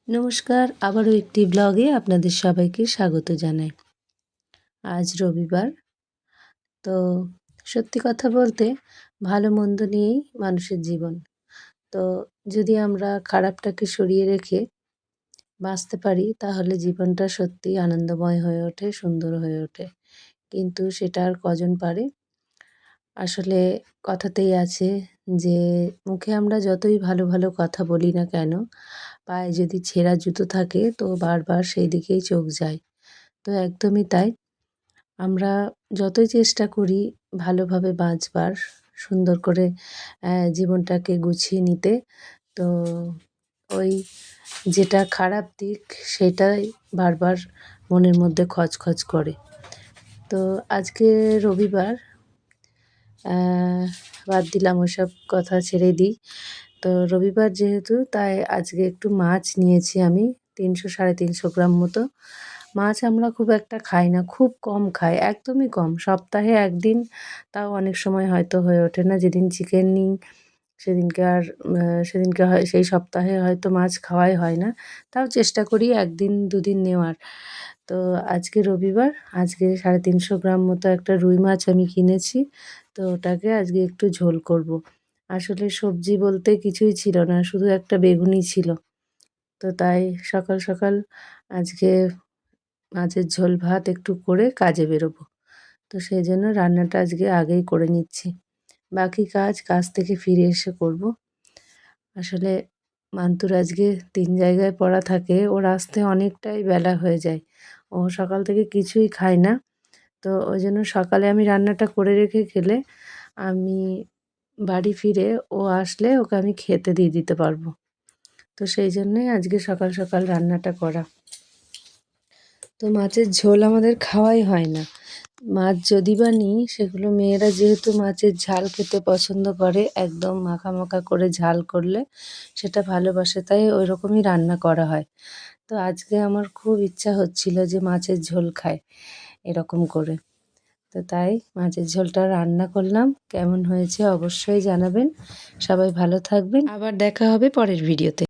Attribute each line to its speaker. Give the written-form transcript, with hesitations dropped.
Speaker 1: নমস্কার, আবারও একটি ব্লগে আপনাদের সবাইকে স্বাগত জানাই। আজ রবিবার। তো সত্যি কথা বলতে ভালো মন্দ নিয়েই মানুষের জীবন। তো যদি আমরা খারাপটাকে সরিয়ে রেখে বাঁচতে পারি তাহলে জীবনটা সত্যিই আনন্দময় হয়ে ওঠে, সুন্দর হয়ে ওঠে। কিন্তু সেটা আর কজন পারে? আসলে কথাতেই আছে যে মুখে আমরা যতই ভালো ভালো কথা বলি না কেন, পায়ে যদি ছেঁড়া জুতো থাকে তো বারবার সেই দিকেই চোখ যায়। তো একদমই তাই। আমরা যতই চেষ্টা করি ভালোভাবে বাঁচবার, সুন্দর করে জীবনটাকে গুছিয়ে নিতে, তো ওই যেটা খারাপ দিক সেটাই বারবার মনের মধ্যে খচখচ করে। তো আজকে রবিবার, বাদ দিলাম ওসব কথা, ছেড়ে দিই। তো রবিবার যেহেতু তাই আজকে একটু মাছ নিয়েছি আমি, 300-350 গ্রাম মতো। মাছ আমরা খুব একটা খাই না, খুব কম খাই, একদমই কম। সপ্তাহে ১ দিন, তাও অনেক সময় হয়তো হয়ে ওঠে না। যেদিন চিকেন নিই সেদিনকে আর সেদিনকে হয়, সেই সপ্তাহে হয়তো মাছ খাওয়াই হয় না। তাও চেষ্টা করি ১ দিন ২ দিন নেওয়ার। তো আজকে রবিবার, আজকে 350 গ্রাম মতো একটা রুই মাছ আমি কিনেছি। তো ওটাকে আজকে একটু ঝোল করব। আসলে সবজি বলতে কিছুই ছিল না, শুধু একটা বেগুনই ছিল। তো তাই সকাল সকাল আজকে মাছের ঝোল ভাত একটু করে কাজে বেরোবো। তো সেই জন্য রান্নাটা আজকে আগেই করে নিচ্ছি। বাকি কাজ থেকে ফিরে এসে করব। আসলে মান্তুর আজকে ৩ জায়গায় পড়া থাকে, ওর আসতে অনেকটাই বেলা হয়ে যায়। ও সকাল থেকে কিছুই খায় না। তো ওই জন্য সকালে আমি রান্নাটা করে রেখে গেলে আমি বাড়ি ফিরে ও আসলে ওকে আমি খেতে দিয়ে দিতে পারবো। তো সেই জন্যই আজকে সকাল সকাল রান্নাটা করা। তো মাছের ঝোল আমাদের খাওয়াই হয় না। মাছ যদি বা নিই সেগুলো মেয়েরা যেহেতু মাছের ঝাল খেতে পছন্দ করে, একদম মাখা মাখা করে ঝাল করলে সেটা ভালোবাসে, তাই ওই রকমই রান্না করা হয়। তো আজকে আমার খুব ইচ্ছা হচ্ছিল যে মাছের ঝোল খাই এরকম করে। তো তাই মাছের ঝোলটা রান্না করলাম। কেমন হয়েছে অবশ্যই জানাবেন। সবাই ভালো থাকবেন। আবার দেখা হবে পরের ভিডিওতে।